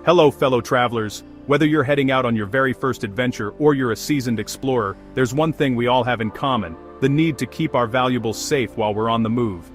Hello fellow travelers, whether you're heading out on your very first adventure or you're a seasoned explorer, there's one thing we all have in common, the need to keep our valuables safe while we're on the move.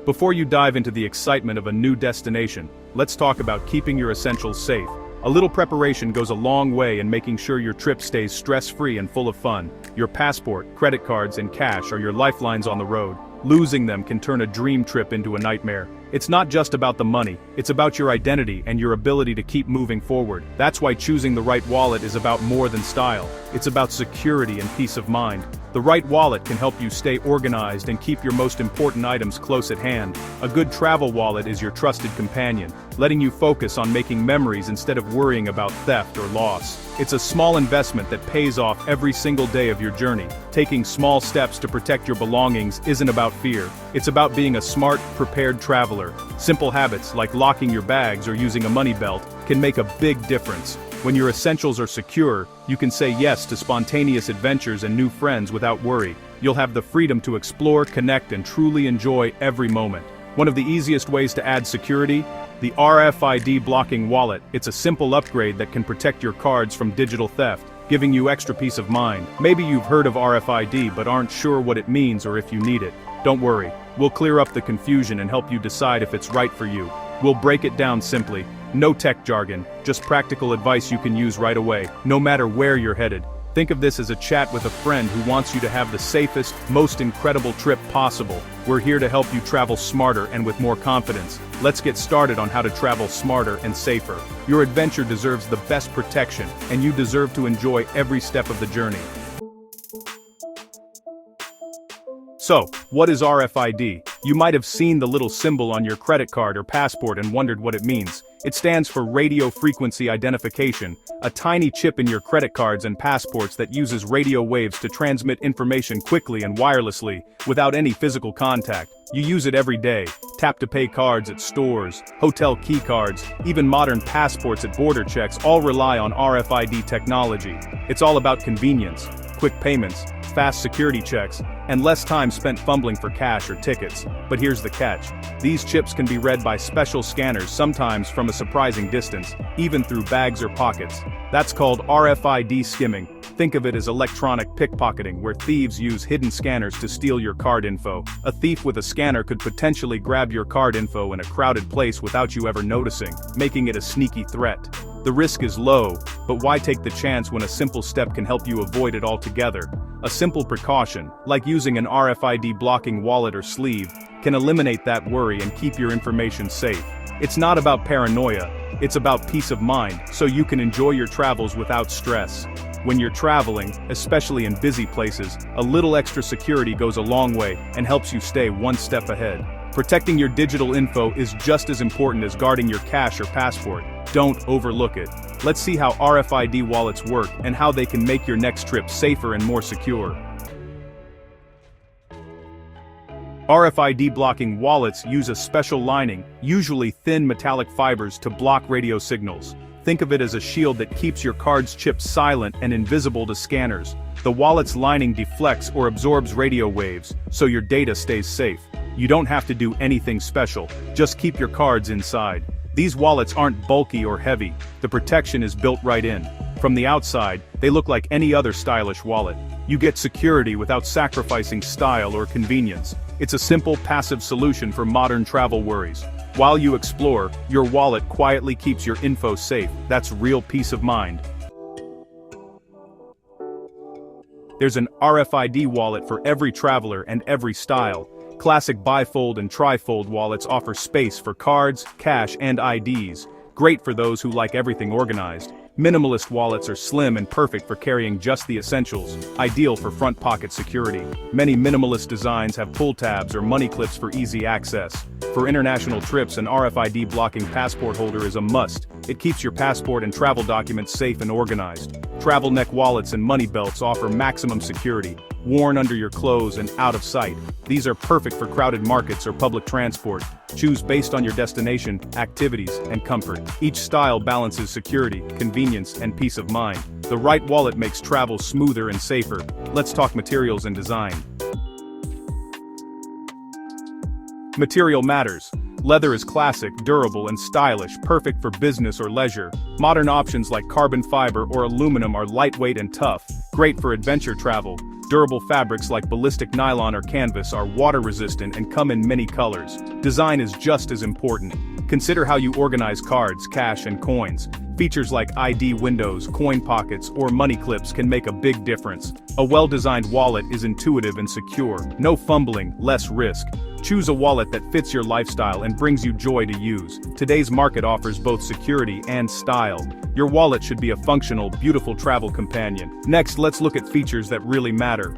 Before you dive into the excitement of a new destination, let's talk about keeping your essentials safe. A little preparation goes a long way in making sure your trip stays stress-free and full of fun. Your passport, credit cards, and cash are your lifelines on the road. Losing them can turn a dream trip into a nightmare. It's not just about the money, it's about your identity and your ability to keep moving forward. That's why choosing the right wallet is about more than style. It's about security and peace of mind. The right wallet can help you stay organized and keep your most important items close at hand. A good travel wallet is your trusted companion, letting you focus on making memories instead of worrying about theft or loss. It's a small investment that pays off every single day of your journey. Taking small steps to protect your belongings isn't about fear. It's about being a smart, prepared traveler. Simple habits like locking your bags or using a money belt can make a big difference. When your essentials are secure, you can say yes to spontaneous adventures and new friends without worry. You'll have the freedom to explore, connect, and truly enjoy every moment. One of the easiest ways to add security? The RFID blocking wallet. It's a simple upgrade that can protect your cards from digital theft, giving you extra peace of mind. Maybe you've heard of RFID but aren't sure what it means or if you need it. Don't worry, we'll clear up the confusion and help you decide if it's right for you. We'll break it down simply. No tech jargon, just practical advice you can use right away, no matter where you're headed. Think of this as a chat with a friend who wants you to have the safest, most incredible trip possible. We're here to help you travel smarter and with more confidence. Let's get started on how to travel smarter and safer. Your adventure deserves the best protection, and you deserve to enjoy every step of the journey. So, what is RFID? You might have seen the little symbol on your credit card or passport and wondered what it means. It stands for radio frequency identification, a tiny chip in your credit cards and passports that uses radio waves to transmit information quickly and wirelessly, without any physical contact. You use it every day. Tap-to-pay cards at stores, hotel key cards, even modern passports at border checks all rely on RFID technology. It's all about convenience, quick payments, fast security checks, and less time spent fumbling for cash or tickets. But here's the catch. These chips can be read by special scanners, sometimes from a surprising distance, even through bags or pockets. That's called RFID skimming. Think of it as electronic pickpocketing, where thieves use hidden scanners to steal your card info. A thief with a scanner could potentially grab your card info in a crowded place without you ever noticing, making it a sneaky threat. The risk is low, but why take the chance when a simple step can help you avoid it altogether? A simple precaution, like using an RFID blocking wallet or sleeve, can eliminate that worry and keep your information safe. It's not about paranoia, it's about peace of mind, so you can enjoy your travels without stress. When you're traveling, especially in busy places, a little extra security goes a long way and helps you stay one step ahead. Protecting your digital info is just as important as guarding your cash or passport. Don't overlook it. Let's see how RFID wallets work and how they can make your next trip safer and more secure. RFID blocking wallets use a special lining, usually thin metallic fibers, to block radio signals. Think of it as a shield that keeps your card's chips silent and invisible to scanners. The wallet's lining deflects or absorbs radio waves, so your data stays safe. You don't have to do anything special, just keep your cards inside. These wallets aren't bulky or heavy, the protection is built right in. From the outside, they look like any other stylish wallet. You get security without sacrificing style or convenience. It's a simple, passive solution for modern travel worries. While you explore, your wallet quietly keeps your info safe. That's real peace of mind. There's an RFID wallet for every traveler and every style. Classic bifold and trifold wallets offer space for cards, cash, and IDs. Great for those who like everything organized. Minimalist wallets are slim and perfect for carrying just the essentials, ideal for front pocket security. Many minimalist designs have pull tabs or money clips for easy access. For international trips, an RFID blocking passport holder is a must. It keeps your passport and travel documents safe and organized. Travel neck wallets and money belts offer maximum security, worn under your clothes and out of sight. These are perfect for crowded markets or public transport. Choose based on your destination, activities, and comfort. Each style balances security, convenience, and peace of mind. The right wallet makes travel smoother and safer. Let's talk materials and design. Material matters. Leather is classic, durable, and stylish, perfect for business or leisure. Modern options like carbon fiber or aluminum are lightweight and tough, great for adventure travel. Durable fabrics like ballistic nylon or canvas are water-resistant and come in many colors. Design is just as important. Consider how you organize cards, cash, and coins. Features like ID windows, coin pockets, or money clips can make a big difference. A well-designed wallet is intuitive and secure. No fumbling, less risk. Choose a wallet that fits your lifestyle and brings you joy to use. Today's market offers both security and style. Your wallet should be a functional, beautiful travel companion. Next, let's look at features that really matter.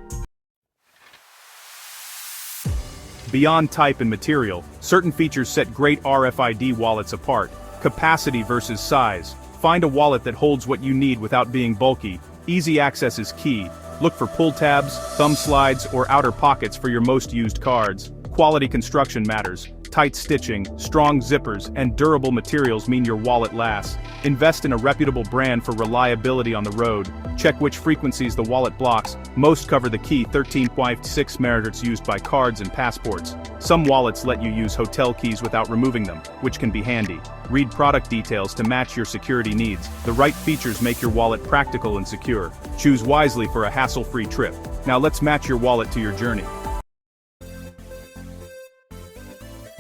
Beyond type and material, certain features set great RFID wallets apart. Capacity versus size. Find a wallet that holds what you need without being bulky. Easy access is key. Look for pull tabs, thumb slides, or outer pockets for your most used cards. Quality construction matters. Tight stitching, strong zippers, and durable materials mean your wallet lasts. Invest in a reputable brand for reliability on the road. Check which frequencies the wallet blocks. Most cover the key 13.6 MHz used by cards and passports. Some wallets let you use hotel keys without removing them, which can be handy. Read product details to match your security needs. The right features make your wallet practical and secure. Choose wisely for a hassle-free trip. Now let's match your wallet to your journey.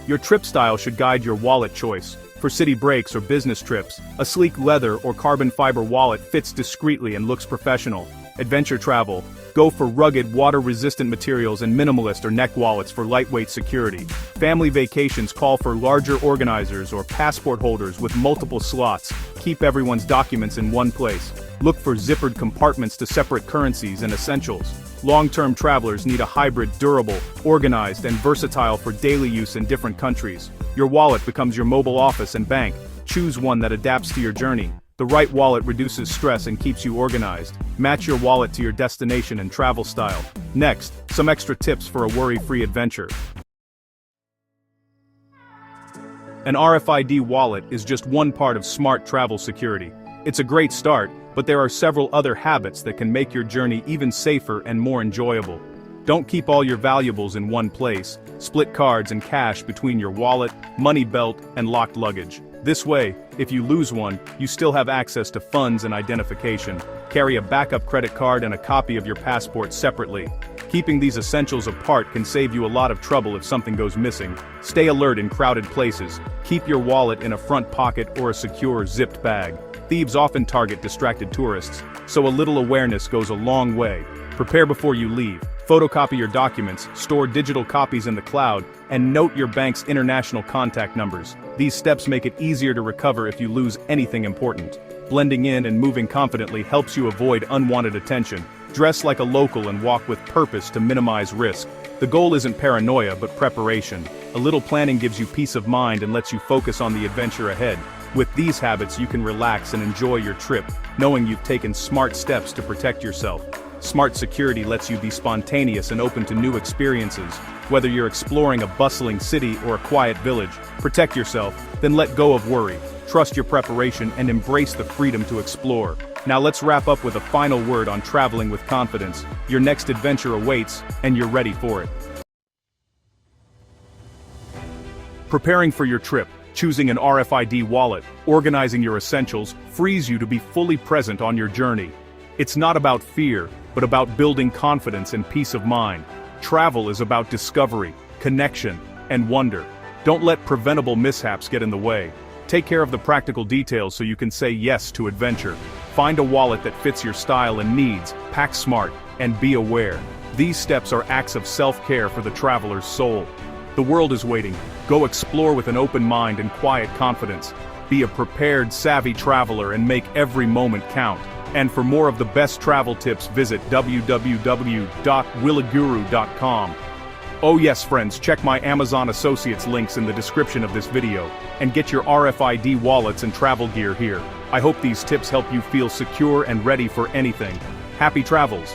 Your trip style should guide your wallet choice. For city breaks or business trips, a sleek leather or carbon fiber wallet fits discreetly and looks professional. Adventure travel, go for rugged, water-resistant materials and minimalist or neck wallets for lightweight security. Family vacations call for larger organizers or passport holders with multiple slots. Keep everyone's documents in one place. Look for zippered compartments to separate currencies and essentials. Long-term travelers need a hybrid, durable, organized, and versatile for daily use in different countries. Your wallet becomes your mobile office and bank. Choose one that adapts to your journey. The right wallet reduces stress and keeps you organized. Match your wallet to your destination and travel style. Next, some extra tips for a worry-free adventure. An RFID wallet is just one part of smart travel security. It's a great start, but there are several other habits that can make your journey even safer and more enjoyable. Don't keep all your valuables in one place. Split cards and cash between your wallet, money belt, and locked luggage. This way, if you lose one, you still have access to funds and identification. Carry a backup credit card and a copy of your passport separately. Keeping these essentials apart can save you a lot of trouble if something goes missing. Stay alert in crowded places. Keep your wallet in a front pocket or a secure zipped bag. Thieves often target distracted tourists, so a little awareness goes a long way. Prepare before you leave. Photocopy your documents, store digital copies in the cloud, and note your bank's international contact numbers. These steps make it easier to recover if you lose anything important. Blending in and moving confidently helps you avoid unwanted attention. Dress like a local and walk with purpose to minimize risk. The goal isn't paranoia but preparation. A little planning gives you peace of mind and lets you focus on the adventure ahead. With these habits you can relax and enjoy your trip, knowing you've taken smart steps to protect yourself. Smart security lets you be spontaneous and open to new experiences. Whether you're exploring a bustling city or a quiet village, protect yourself, then let go of worry. Trust your preparation and embrace the freedom to explore. Now let's wrap up with a final word on traveling with confidence. Your next adventure awaits, and you're ready for it. Preparing for your trip, choosing an RFID wallet, organizing your essentials, frees you to be fully present on your journey. It's not about fear, but about building confidence and peace of mind. Travel is about discovery, connection, and wonder. Don't let preventable mishaps get in the way. Take care of the practical details so you can say yes to adventure. Find a wallet that fits your style and needs, pack smart, and be aware. These steps are acts of self-care for the traveler's soul. The world is waiting. Go explore with an open mind and quiet confidence. Be a prepared, savvy traveler and make every moment count. And for more of the best travel tips, visit www.williguru.com. Oh yes friends, check my Amazon Associates links in the description of this video, and get your RFID wallets and travel gear here. I hope these tips help you feel secure and ready for anything. Happy travels!